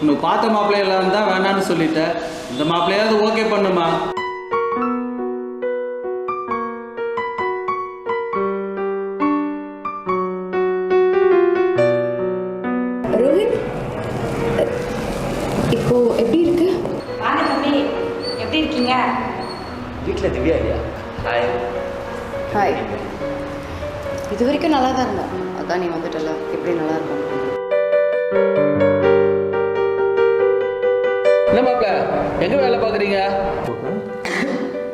உனக்கு பார்த்த மாப்பிள்ளையெல்லாம் தான் வேணான்னு சொல்லிட்டேன். இந்த மாப்பிள்ளையாவது ஓகே பண்ணுமா? ரோஹித், இப்போ எப்படி இருக்கு? வாங்க தம்பி, எப்படி இருக்கீங்க? வீட்டில் திவ்யா இல்லையா? ஹாய். ஹாய். இது வரைக்கும் நல்லா தான் இருந்தேன். அதான் நீ வந்துட்டல, எப்படி நல்லா இருக்கும்? என்ன மாப்பிள்ள, எங்க வேலை பார்க்குறீங்க?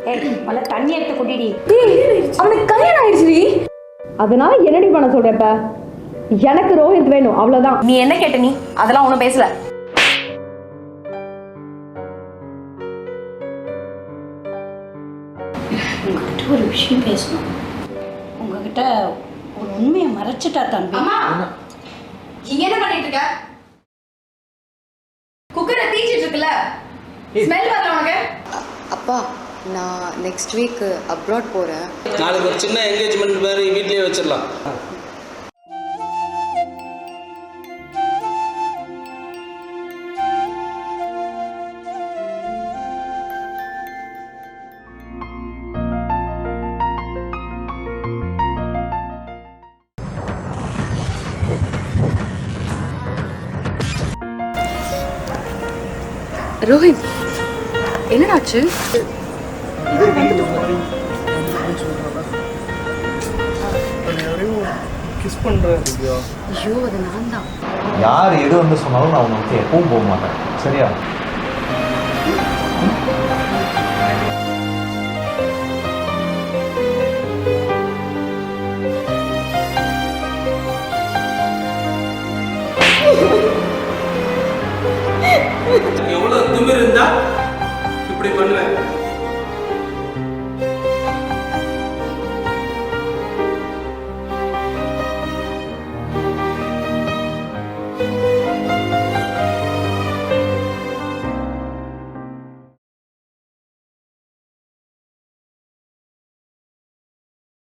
ஏய், முதல்ல தண்ணி எடுத்து குடிடி. அவனுக்கு கல்யாணம் ஆயிடுச்சுடி. அதனால என்னடி பண்ண சொல்றப்ப? எனக்கு ரோஹித் வேணும், அவ்வளவுதான். நீ என்ன கேட்ட? நீ அதெல்லாம் ஒன்றும் பேசல. உங்ககிட்ட ஒரு விஷயம் பேசணும். உங்ககிட்ட ஒரு உண்மையை மறைச்சிட்டா தம்பி. இங்க என்ன பண்ணிட்டு இருக்க? குக்கரை தீச்சிட்டு இருக்குல்ல, ஸ்மெல் வரல உனக்கு? அப்பா, நான் நெக்ஸ்ட் வீக் அப்ராட் போறேன். நாளைக்கு ஒரு சின்ன என்கேஜ்மெண்ட் மாதிரி வீட்லயே வச்சிடலாம். ரோஹித், என்னடாச்சு? கிஸ் பண்ணுறேன். ஐயோ, அது நான் தான். யார் எது வந்து சொன்னாலும் நான் உன்னை வந்து எப்பவும் போக மாட்டேன், சரியா?